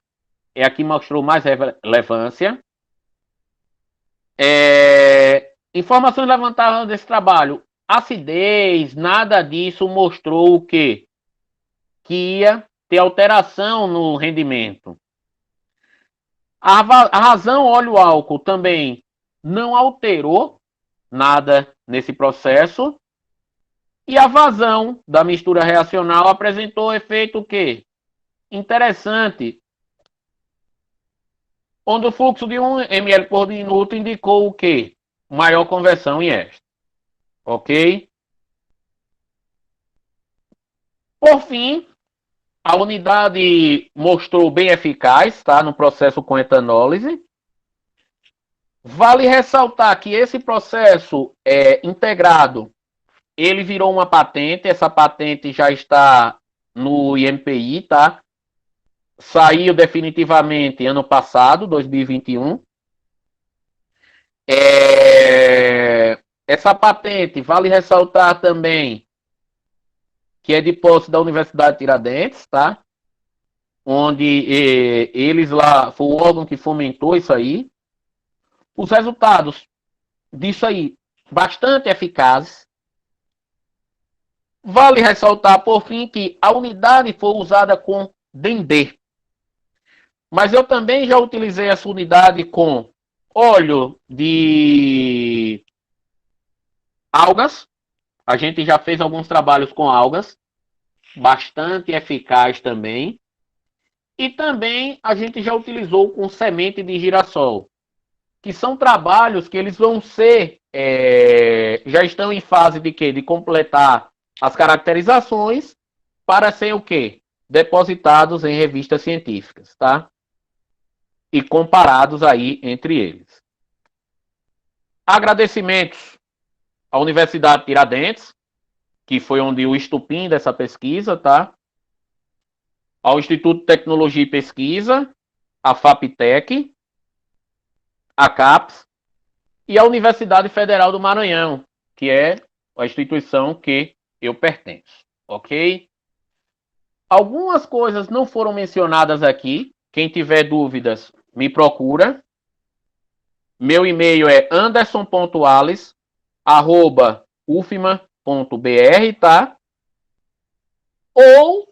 Aqui mostrou mais relevância. Informações levantadas desse trabalho. Acidez, nada disso mostrou o quê? Que ia ter alteração no rendimento. A razão óleo-álcool também não alterou nada nesse processo. E a vazão da mistura reacional apresentou efeito o quê? Interessante, onde o fluxo de 1 ml por minuto indicou o quê? Maior conversão em éster. Ok? Por fim, a unidade mostrou bem eficaz, tá? No processo com etanólise. Vale ressaltar que esse processo integrado, ele virou uma patente, essa patente já está no IMPI, tá? Saiu definitivamente ano passado, 2021. Essa patente, vale ressaltar também, que é de posse da Universidade de Tiradentes, tá? Onde eles lá, foi o órgão que fomentou isso aí. Os resultados disso aí, bastante eficazes. Vale ressaltar, por fim, que a unidade foi usada com Dendê. Mas eu também já utilizei essa unidade com óleo de algas. A gente já fez alguns trabalhos com algas, bastante eficaz também. E também a gente já utilizou com semente de girassol, que são trabalhos que eles vão ser, já estão em fase de quê? De completar as caracterizações para ser o quê? Depositados em revistas científicas, tá? E comparados aí entre eles. Agradecimentos à Universidade de Tiradentes, que foi onde o estupim dessa pesquisa, tá? Ao Instituto de Tecnologia e Pesquisa, a FAPTEC, a CAPES e a Universidade Federal do Maranhão, que é a instituição que eu pertenço, ok? Algumas coisas não foram mencionadas aqui. Quem tiver dúvidas, me procura. Meu e-mail é anderson.alice@ufma.br, tá? Ou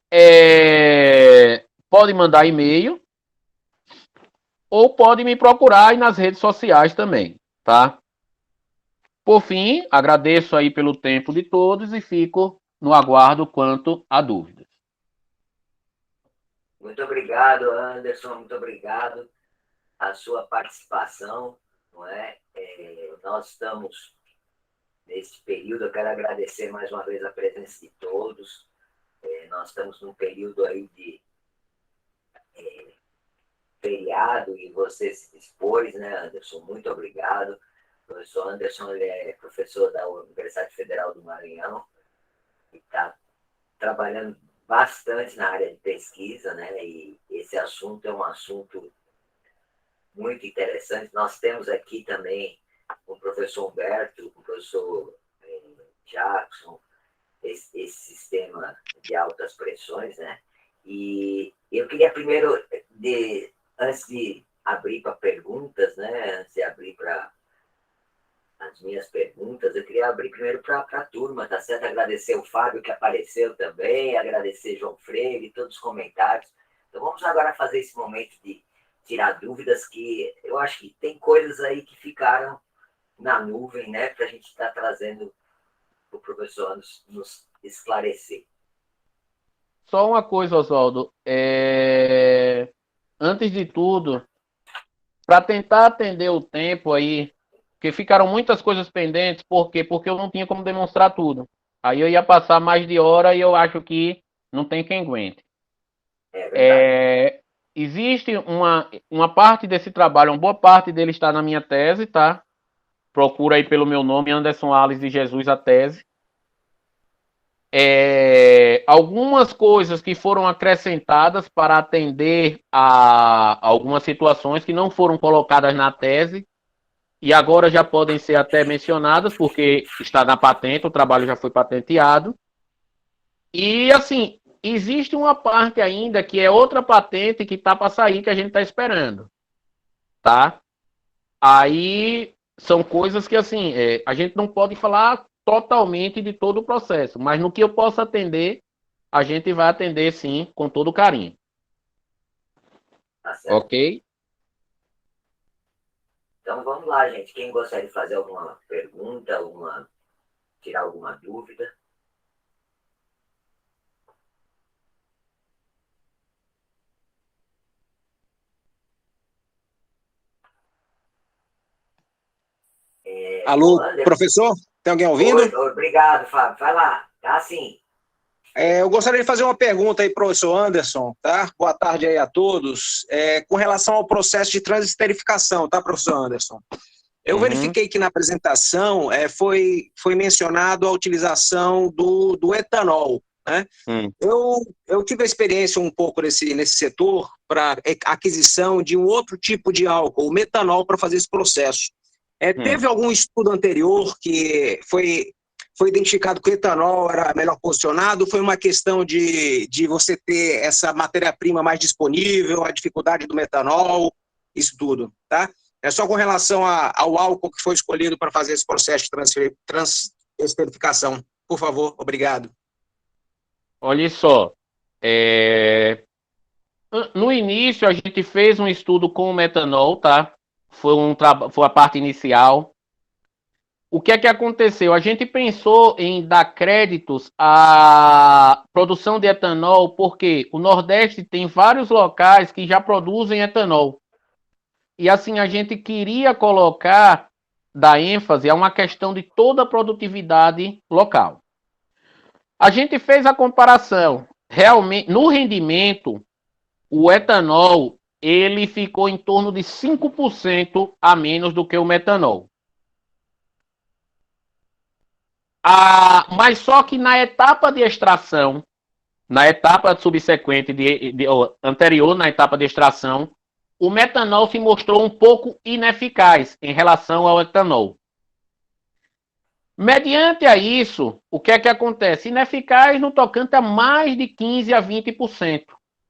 pode mandar e-mail, ou pode me procurar aí nas redes sociais também, tá? Por fim, agradeço aí pelo tempo de todos e fico no aguardo quanto a dúvidas. Muito obrigado, Anderson, muito obrigado a sua participação, não é? Nós estamos nesse período, eu quero agradecer mais uma vez a presença de todos. Nós estamos num período aí de feriado e você se dispôs, né, Anderson? Muito obrigado. O professor Anderson, ele é professor da Universidade Federal do Maranhão e está trabalhando bastante na área de pesquisa, né? E esse assunto é um assunto muito interessante. Nós temos aqui também o professor Humberto, o professor Jackson, esse sistema de altas pressões, né? E eu queria primeiro, antes de abrir para perguntas, né? Antes de abrir para as minhas perguntas, eu queria abrir primeiro para a turma, tá certo? Agradecer o Fábio que apareceu também, agradecer João Freire, todos os comentários. Então vamos agora fazer esse momento de tirar dúvidas, que eu acho que tem coisas aí que ficaram na nuvem, né? Para a gente estar trazendo o professor nos esclarecer. Só uma coisa, Oswaldo. Antes de tudo, para tentar atender o tempo aí, porque ficaram muitas coisas pendentes, por quê? Porque eu não tinha como demonstrar tudo. Aí eu ia passar mais de hora e eu acho que não tem quem aguente. Existe uma parte desse trabalho, uma boa parte dele está na minha tese, tá? Procura aí pelo meu nome, Anderson Alice de Jesus, a tese. Algumas coisas que foram acrescentadas para atender a algumas situações que não foram colocadas na tese e agora já podem ser até mencionadas porque está na patente, o trabalho já foi patenteado. E assim, existe uma parte ainda que é outra patente que está para sair, que a gente está esperando, tá? Aí são coisas que assim, a gente não pode falar totalmente de todo o processo, mas no que eu possa atender, a gente vai atender sim, com todo carinho. Tá certo. Ok? Então vamos lá, gente. Quem gostaria de fazer alguma pergunta, tirar alguma dúvida? Alô, professor? Tem alguém ouvindo? Obrigado, Fábio. Vai lá. Tá sim. Eu gostaria de fazer uma pergunta aí para o professor Anderson, tá? Boa tarde aí a todos. Com relação ao processo de transesterificação, tá, professor Anderson? Eu verifiquei que na apresentação foi mencionado a utilização do etanol, né? Eu tive a experiência um pouco nesse setor para aquisição de um outro tipo de álcool, o metanol, para fazer esse processo. Teve algum estudo anterior que foi identificado que o etanol era melhor posicionado? Foi uma questão de você ter essa matéria-prima mais disponível, a dificuldade do metanol, isso tudo, tá? É só com relação ao álcool que foi escolhido para fazer esse processo de transesterificação. Por favor, obrigado. Olha só, no início a gente fez um estudo com o metanol, tá? Foi a parte inicial. O que é que aconteceu? A gente pensou em dar créditos à produção de etanol, porque o Nordeste tem vários locais que já produzem etanol. E assim, a gente queria dar ênfase a uma questão de toda a produtividade local. A gente fez a comparação. Realmente, no rendimento, o etanol ele ficou em torno de 5% a menos do que o metanol. Mas só que na etapa de extração, na etapa subsequente, anterior na etapa de extração, o metanol se mostrou um pouco ineficaz em relação ao etanol. Mediante a isso, o que é que acontece? Ineficaz no tocante a mais de 15% a 20%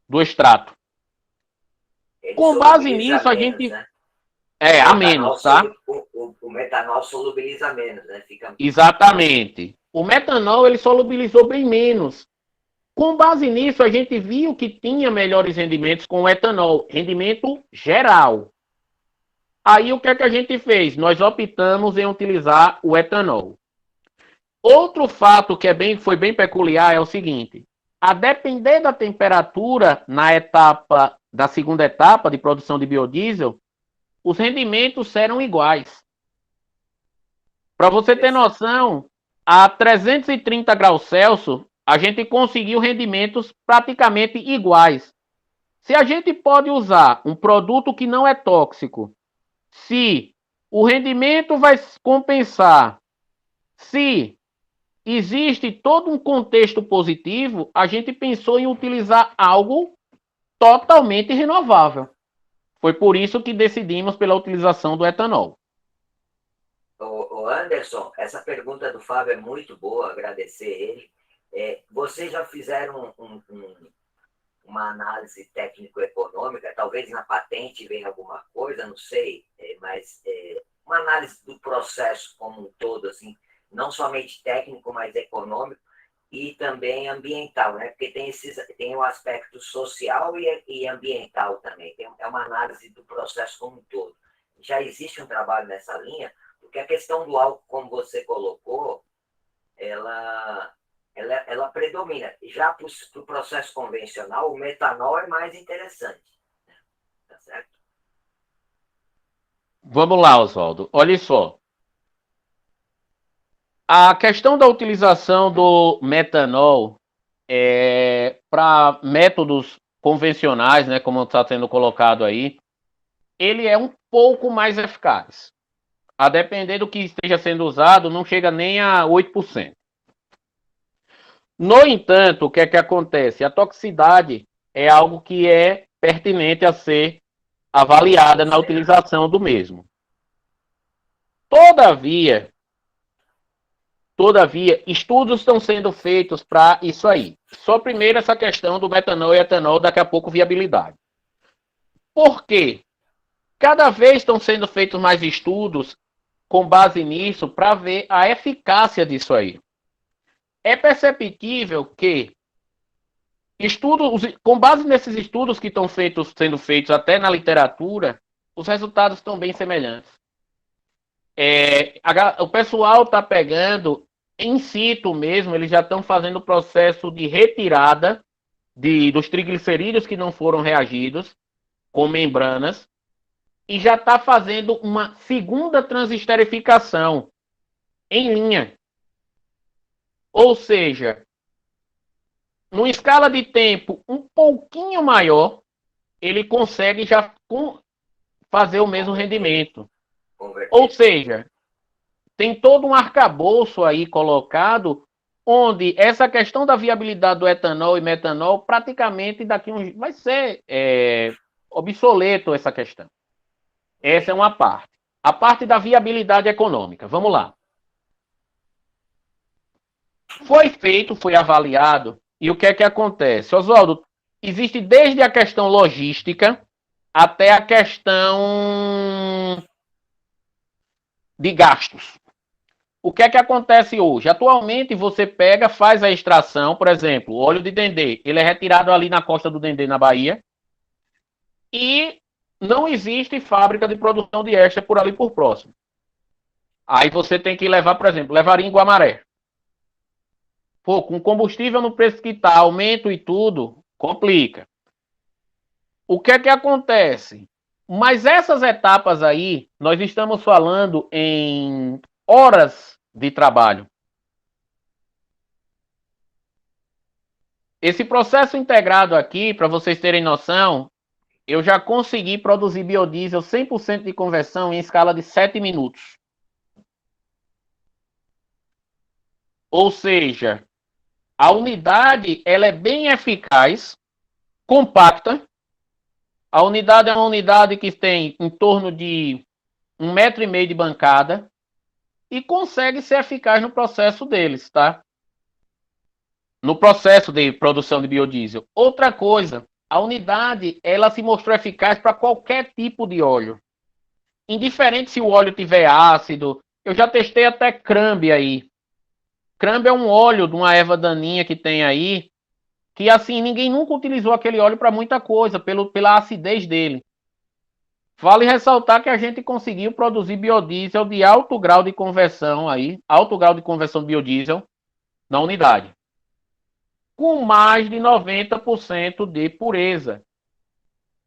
do extrato. Ele Com base solubiliza nisso, a menos, gente... né? A menos, tá? O metanol solubiliza menos, né? Fica... Exatamente. O metanol, ele solubilizou bem menos. Com base nisso, a gente viu que tinha melhores rendimentos com o etanol, rendimento geral. Aí, o que é que a gente fez? Nós optamos em utilizar o etanol. Outro fato que foi bem peculiar é o seguinte: a depender da temperatura da segunda etapa de produção de biodiesel, os rendimentos serão iguais. Para você ter noção, a 330 graus Celsius, a gente conseguiu rendimentos praticamente iguais. Se a gente pode usar um produto que não é tóxico, se o rendimento vai compensar, se existe todo um contexto positivo, a gente pensou em utilizar algo totalmente renovável. Foi por isso que decidimos pela utilização do etanol. O Anderson, essa pergunta do Fábio é muito boa, agradecer ele. Vocês já fizeram uma análise técnico-econômica, talvez na patente venha alguma coisa, não sei, mas uma análise do processo como um todo, assim, não somente técnico, mas econômico e também ambiental, né? Porque tem o aspecto social e ambiental também. É uma análise do processo como um todo. Já existe um trabalho nessa linha, porque a questão do álcool, como você colocou, ela predomina. Já para o processo convencional, o metanol é mais interessante. Tá certo? Vamos lá, Oswaldo. Olha só. A questão da utilização do metanol para métodos convencionais, né, como está sendo colocado aí, ele é um pouco mais eficaz. A depender do que esteja sendo usado, não chega nem a 8%. No entanto, o que é que acontece? A toxicidade é algo que é pertinente a ser avaliada na utilização do mesmo. Todavia, estudos estão sendo feitos para isso aí. Só primeiro essa questão do metanol e etanol, daqui a pouco viabilidade. Por quê? Cada vez estão sendo feitos mais estudos com base nisso para ver a eficácia disso aí. É perceptível que com base nesses estudos que estão sendo feitos até na literatura, os resultados estão bem semelhantes. O pessoal está pegando in situ mesmo, eles já estão fazendo o processo de retirada dos triglicerídeos que não foram reagidos com membranas e já está fazendo uma segunda transesterificação em linha. Ou seja, numa escala de tempo um pouquinho maior, ele consegue já fazer o mesmo rendimento. Ou seja, tem todo um arcabouço aí colocado, onde essa questão da viabilidade do etanol e metanol, praticamente vai ser obsoleto essa questão. Essa é uma parte. A parte da viabilidade econômica. Vamos lá. Foi avaliado, e o que é que acontece? Oswaldo, existe desde a questão logística até a questão de gastos. O que é que acontece hoje? Atualmente você pega, faz a extração, por exemplo, o óleo de dendê, ele é retirado ali na costa do Dendê, na Bahia, e não existe fábrica de produção de extra por ali por próximo. Aí você tem que levar, por exemplo, levaria em Guamaré. Pô, com combustível no preço que está, aumento e tudo, complica. O que é que acontece? Mas essas etapas aí, nós estamos falando em horas de trabalho. Esse processo integrado aqui, para vocês terem noção, eu já consegui produzir biodiesel 100% de conversão em escala de 7 minutos. Ou seja, a unidade ela é bem eficaz, compacta. A unidade é uma unidade que tem em torno de 1,5 metro de bancada. e consegue ser eficaz no processo deles, tá? No processo de produção de biodiesel. Outra coisa, a unidade, ela se mostrou eficaz para qualquer tipo de óleo. Indiferente se o óleo tiver ácido, eu já testei até crambe aí. Crambe é um óleo de uma erva daninha que tem aí, que assim, ninguém nunca utilizou aquele óleo para muita coisa, pela acidez dele. Vale ressaltar que a gente conseguiu produzir biodiesel de alto grau de conversão aí, alto grau de conversão de biodiesel na unidade, com mais de 90% de pureza,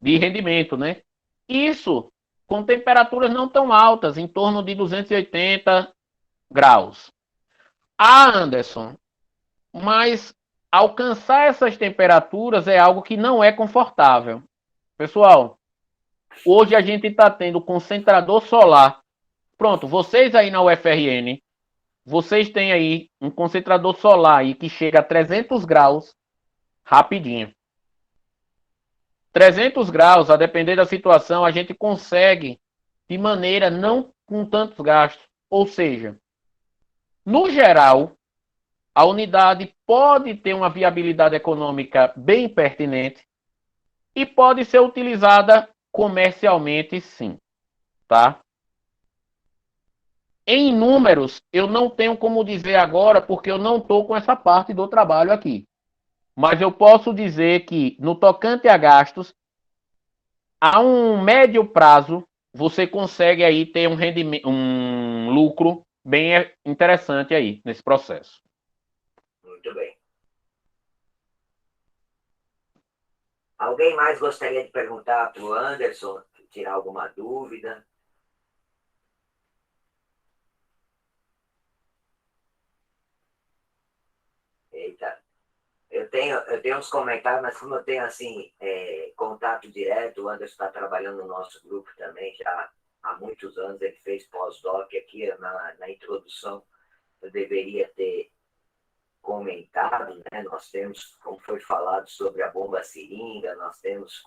de rendimento, né? Isso com temperaturas não tão altas, em torno de 280 graus. Ah, Anderson, mas alcançar essas temperaturas é algo que não é confortável. Pessoal, hoje a gente está tendo concentrador solar. Pronto, vocês aí na UFRN, vocês têm aí um concentrador solar aí que chega a 300 graus rapidinho. 300 graus, a depender da situação, a gente consegue de maneira não com tantos gastos. Ou seja, no geral, a unidade pode ter uma viabilidade econômica bem pertinente e pode ser utilizada comercialmente, sim, tá? Em números, eu não tenho como dizer agora, porque eu não estou com essa parte do trabalho aqui. Mas eu posso dizer que, no tocante a gastos, a um médio prazo, você consegue aí ter um rendimento, um lucro bem interessante aí nesse processo. Muito bem. Alguém mais gostaria de perguntar para o Anderson, tirar alguma dúvida? Eita. Eu tenho uns comentários, mas como eu tenho assim, contato direto, o Anderson está trabalhando no nosso grupo também já há muitos anos, ele fez pós-doc aqui na introdução, eu deveria ter comentado, né? Nós temos, como foi falado sobre a bomba seringa, nós temos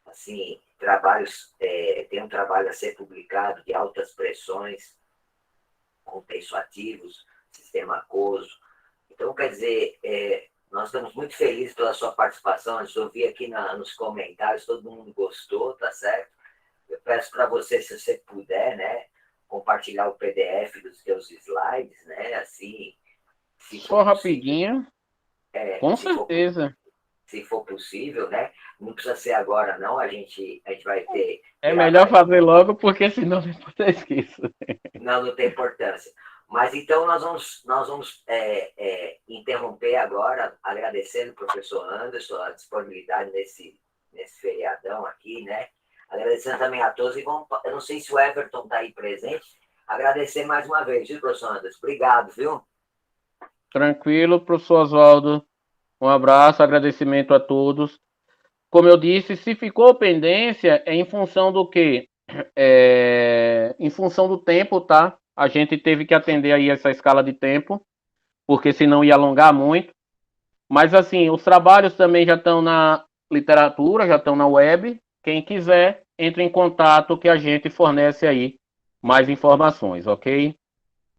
assim, trabalhos, tem um trabalho a ser publicado de altas pressões, com tensoativos, sistema aquoso. Então, quer dizer, nós estamos muito felizes pela sua participação. A gente ouviu aqui nos comentários, todo mundo gostou, tá certo? Eu peço para você, se você puder, né, compartilhar o PDF dos seus slides, né, assim. Só rapidinho. Com certeza. Se for possível, né? Não precisa ser agora, não. A gente vai ter. É melhor fazer logo, porque senão depois eu esqueço. Não tem importância. Mas então nós vamos interromper agora, agradecendo o professor Anderson a disponibilidade nesse feriadão aqui, né? Agradecendo também a todos. E eu não sei se o Everton está aí presente. Agradecer mais uma vez, viu, professor Anderson? Obrigado, viu? Tranquilo, professor Oswaldo. Um abraço, agradecimento a todos. Como eu disse, se ficou pendência, é em função do quê? Em função do tempo, tá? A gente teve que atender aí essa escala de tempo, porque senão ia alongar muito. Mas, assim, os trabalhos também já estão na literatura, já estão na web. Quem quiser, entre em contato que a gente fornece aí mais informações, ok?